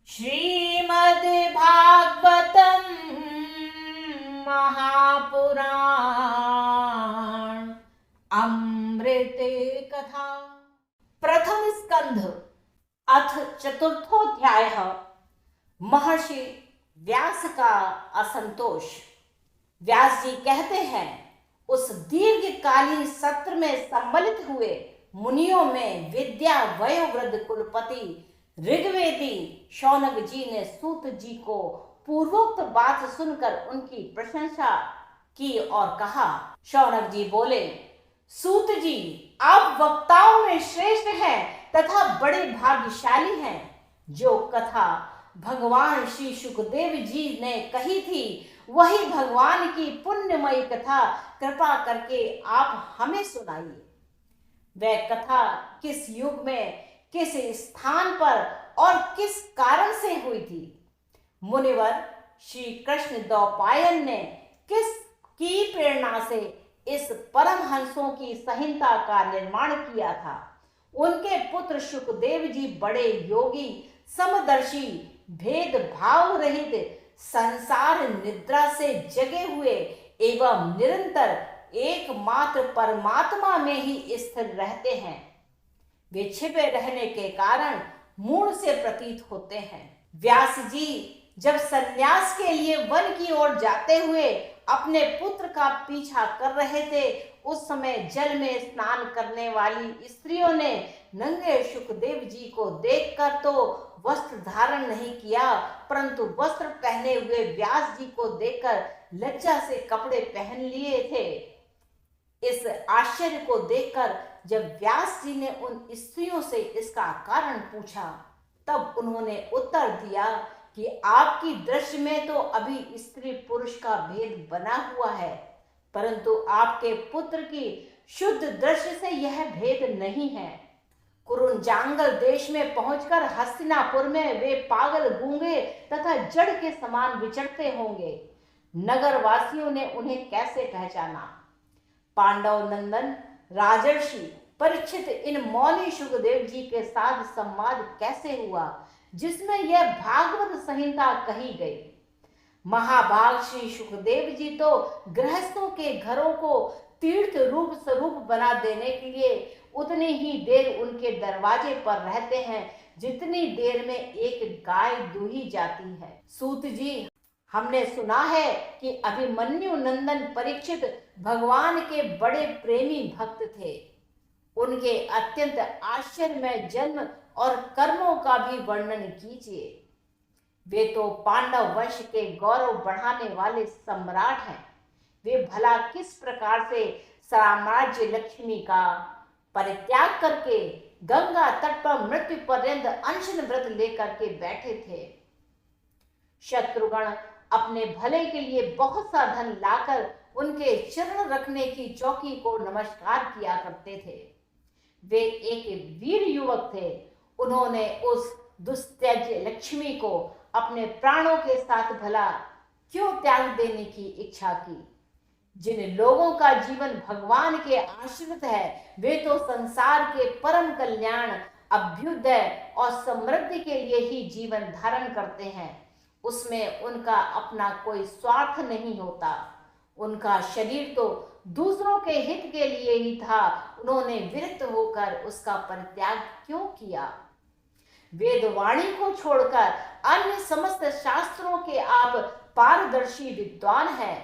श्रीमद् भागवतम महापुराण अमृत कथा प्रथम स्कंध अथ चतुर्थोध्याय। महर्षि व्यास का असंतोष। व्यास जी कहते हैं, उस दीर्घकालीन सत्र में सम्मिलित हुए मुनियों में विद्या वयोवृद्ध कुलपति ऋग्वेदी शौनक जी ने सूत जी को पूर्वोक्त बात सुनकर उनकी प्रशंसा की और कहा। शौनक जी बोले, सूत जी, आप वक्ताओं में श्रेष्ठ हैं तथा बड़े भाग्यशाली हैं। जो कथा भगवान श्री सुखदेव जी ने कही थी, वही भगवान की पुण्यमयी कथा कृपा करके आप हमें सुनाइए। वह कथा किस युग में, किस स्थान पर और किस कारण से हुई थी? मुनिवर श्री कृष्ण द्वैपायन ने किस की प्रेरणा से इस परमहंसों की संहिता का निर्माण किया था? उनके पुत्र सुखदेव जी बड़े योगी, समदर्शी, भेदभाव रहित, संसार निद्रा से जगे हुए एवं निरंतर एकमात्र परमात्मा में ही स्थिर रहते हैं। वे छिपे रहने के कारण मूढ़ से प्रतीत होते हैं। व्यास जी जब संन्यास के लिए वन की ओर जाते हुए अपने पुत्र का पीछा कर रहे थे, उस समय जल में स्नान करने वाली स्त्रियों ने नंगे सुखदेव जी को देखकर तो वस्त्र धारण नहीं किया, परंतु वस्त्र पहने हुए व्यास जी को देखकर लज्जा से कपड़े पहन लिए थे। इस आश्चर्य को देखकर जब व्यास जी ने उन स्त्रियों से इसका कारण पूछा, तब उन्होंने उत्तर दिया कि आपकी दृष्टि में तो अभी स्त्री पुरुष का भेद बना हुआ है, परंतु आपके पुत्र की शुद्ध दृष्टि से यह भेद नहीं है। कुरुंजांगल देश में पहुंचकर हस्तिनापुर में वे पागल, गूंगे तथा जड़ के समान विचरते होंगे। नगर वासियों ने उन्हें कैसे पहचाना? पांडव नंदन राजर्षि परीक्षित इन मौनी सुखदेव जी के साथ संवाद कैसे हुआ, जिसमें यह भागवत संहिता कही गई? महाभाग श्री सुखदेव जी तो गृहस्थों के घरों को तीर्थ रूप स्वरूप बना देने के लिए उतनी ही देर उनके दरवाजे पर रहते हैं जितनी देर में एक गाय दूही जाती है। सूत जी, हमने सुना है कि अभिमन्यु नंदन परीक्षित भगवान के बड़े प्रेमी भक्त थे। उनके अत्यंत आश्चर्यमय जन्म और कर्मों का भी वर्णन कीजिए। वे तो पांडव वंश के गौरव बढ़ाने वाले सम्राट हैं। वे भला किस प्रकार से साम्राज्य लक्ष्मी का परित्याग करके गंगा तट पर मृत्यु पर्यंत अनशन व्रत लेकर के बैठे थे। शत्रुगण अपने भले के लिए बहुत सा धन लाकर उनके चरण रखने की चौकी को नमस्कार किया करते थे। वे एक वीर युवक थे। उन्होंने उस दुस्त्यज लक्ष्मी को अपने प्राणों के साथ भला क्यों त्याग देने की इच्छा की? जिन लोगों का जीवन भगवान के आश्रित है, वे तो संसार के परम कल्याण, अभ्युदय और समृद्धि के लिए ही जीवन धारण करते हैं। उसमें उनका अपना कोई स्वार्थ नहीं होता। उनका शरीर तो दूसरों के हित के लिए ही था। उन्होंने विरक्त होकर उसका परित्याग क्यों किया? वेदवाणी को छोड़कर अन्य समस्त शास्त्रों के आप पारदर्शी विद्वान हैं।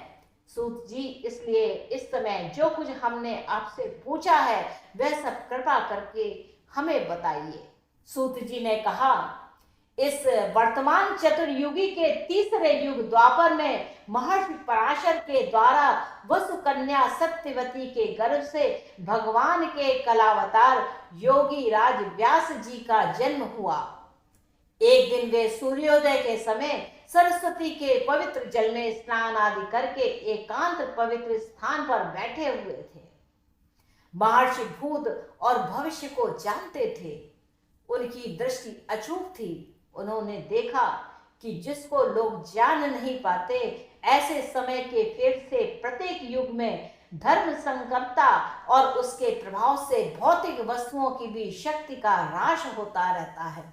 सूत जी, इसलिए इस समय जो कुछ हमने आपसे पूछा है वह सब कृपा करके हमें बताइए। सूत जी ने कहा, इस वर्तमान चतुर्युगी के तीसरे युग द्वापर में महर्षि पराशर के द्वारा वसु कन्या सत्यवती के गर्भ से भगवान के कलावतार योगी राज व्यास जी का जन्म हुआ। एक दिन वे सूर्योदय के समय सरस्वती के पवित्र जल में स्नान आदि करके एकांत पवित्र स्थान पर बैठे हुए थे। महर्षि भूत और भविष्य को जानते थे। उनकी दृष्टि अचूक थी। उन्होंने देखा कि जिसको लोग जान नहीं पाते, ऐसे समय के फेर से प्रत्येक युग में धर्म संकरता और उसके प्रभाव से भौतिक वस्तुओं की भी शक्ति का ह्रास होता रहता है।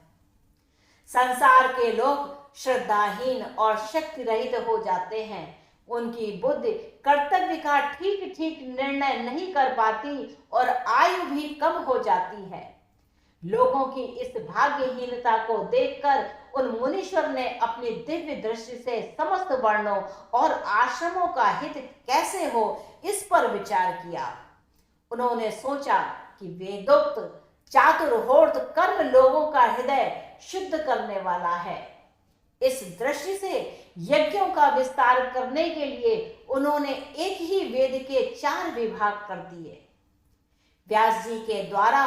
संसार के लोग श्रद्धाहीन और शक्ति रहित हो जाते हैं। उनकी बुद्धि कर्तव्य का ठीक ठीक निर्णय नहीं कर पाती और आयु भी कम हो जाती है। लोगों की इस भाग्यहीनता को देखकर उन मुनीश्वर ने अपनी दिव्य दृष्टि से समस्त वर्णों और आश्रमों का हित कैसे हो इस पर विचार किया। उन्होंने सोचा कि वेदोक्त चातुर्होर्त कर्म लोगों का हृदय शुद्ध करने वाला है। इस दृष्टि से यज्ञों का विस्तार करने के लिए उन्होंने एक ही वेद के 4 विभाग कर दिए। व्यास जी के द्वारा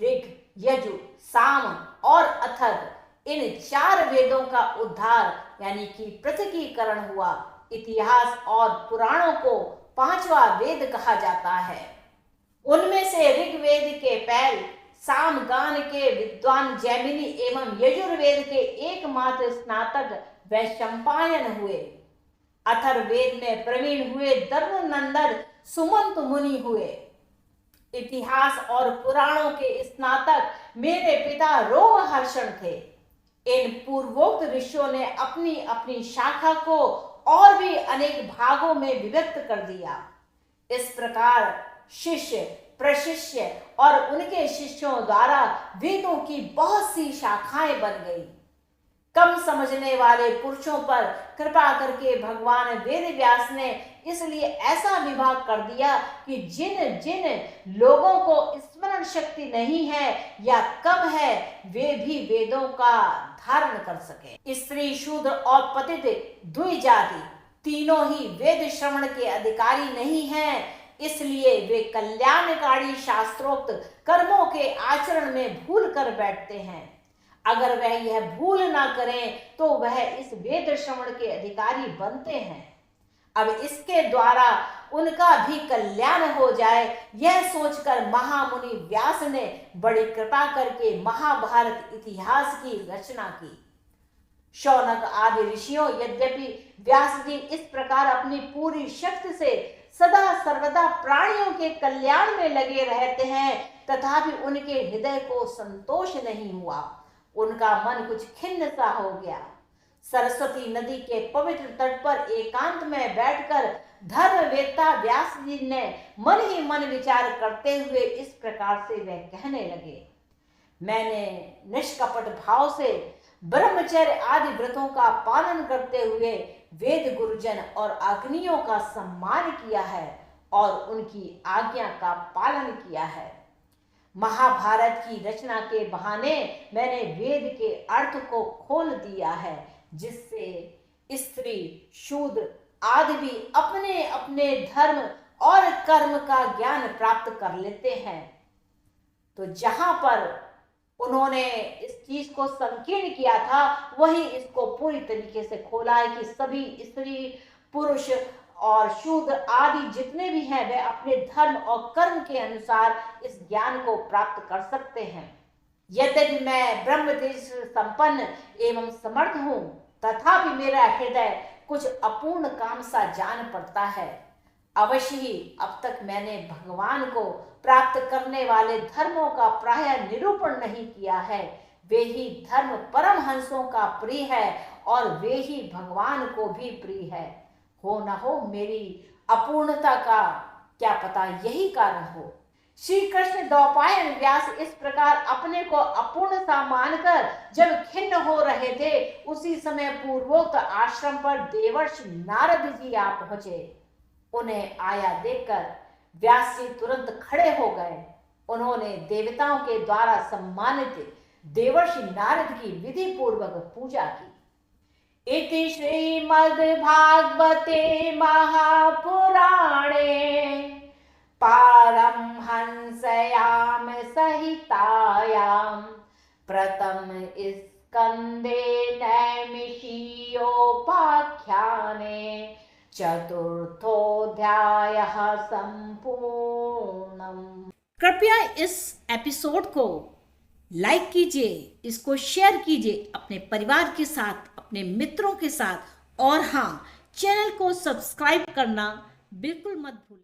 ऋग, यजु, साम और अथर्व इन 4 वेदों का उद्धार यानी कि पृथकीकरण हुआ। इतिहास और पुराणों को 5वां वेद कहा जाता है। उनमें से ऋग्वेद के पैल, सामगान के विद्वान जैमिनी एवं यजुर्वेद के एकमात्र स्नातक वैशंपायन हुए। अथर्ववेद में प्रवीण हुए धर्मनंदन सुमंत मुनि हुए। इतिहास और पुराणों के स्नातक मेरे पिता रोमहर्षण थे। इन पूर्वोक्त ऋषियों ने अपनी अपनी शाखा को और भी अनेक भागों में विभक्त कर दिया। इस प्रकार शिष्य, प्रशिष्य और उनके शिष्यों द्वारा वेदों की बहुत सी शाखाएं बन गई। कम समझने वाले पुरुषों पर कृपा करके भगवान वेद व्यास ने इसलिए ऐसा विभाग कर दिया कि जिन जिन लोगों को स्मरण शक्ति नहीं है या कम है वे भी वेदों का धारण कर सके। स्त्री, शूद्र और पतित द्विजाति तीनों ही वेद श्रवण के अधिकारी नहीं हैं। इसलिए वे कल्याणकारी शास्त्रोक्त कर्मों के आचरण में भूल कर बैठते हैं। अगर वह यह भूल ना करें तो वह इस वेद श्रवण के अधिकारी बनते हैं। अब इसके द्वारा उनका भी कल्याण हो जाए, यह सोचकर महामुनि व्यास ने बड़ी कृपा करके महाभारत इतिहास की रचना की। शौनक आदि ऋषियों यद्यपि व्यास जी इस प्रकार अपनी पूरी शक्ति से सदा सर्वदा प्राणियों के कल्याण में लगे रहते हैं, तथापि उनके हृदय को संतोष नहीं हुआ। उनका मन कुछ खिन्न सा हो गया। सरस्वती नदी के पवित्र तट पर एकांत में बैठकर धर्मवेत्ता व्यास जी ने मन ही मन विचार करते हुए इस प्रकार से वह कहने लगे। मैंने निष्कपट भाव से ब्रह्मचर्य आदि व्रतों का पालन करते हुए वेद गुरुजन और अग्नियों का सम्मान किया है और उनकी आज्ञा का पालन किया है। महाभारत की रचना के बहाने मैंने वेद के अर्थ को खोल दिया है, जिससे स्त्री, शूद्र आदि भी अपने अपने धर्म और कर्म का ज्ञान प्राप्त कर लेते हैं। तो जहां पर उन्होंने इस चीज को संकीर्ण किया था, वही इसको पूरी तरीके से खोला है कि सभी स्त्री, पुरुष और शूद्र आदि जितने भी हैं वे अपने धर्म और कर्म के अनुसार इस ज्ञान को प्राप्त कर सकते हैं। यद्यपि मैं ब्रह्म तेज संपन्न एवं समर्थ हूं, तथापि मेरा हृदय कुछ अपूर्ण काम सा जान पड़ता है। अवश्य ही अब तक मैंने भगवान को प्राप्त करने वाले धर्मों का प्रायः निरूपण नहीं किया है। वे ही धर्म परमहंसों का प्रिय है और वे ही भगवान को भी प्रिय है। हो न हो मेरी अपूर्णता का क्या पता यही कारण हो। श्री कृष्ण द्वैपायन व्यास इस प्रकार अपने को अपूर्णता मानकर जब खिन्न हो रहे थे, उसी समय पूर्वोक्त आश्रम पर देवर्षि नारद जी आ पहुंचे। उन्हें आया देखकर व्यास जी तुरंत खड़े हो गए। उन्होंने देवताओं के द्वारा सम्मानित देवर्षि नारद की विधि पूर्वक पूजा की। इति श्रीमद्भागवते महापुराणे पारमहंस्याम सहितायां प्रथम स्कंदे नैमिषीयोपाख्याने चतुर्थोऽध्यायः संपूर्णम्। कृपया इस एपिसोड को लाइक कीजिए, इसको शेयर कीजिए अपने परिवार के साथ, अपने मित्रों के साथ, और हाँ, चैनल को सब्सक्राइब करना बिल्कुल मत भूलें।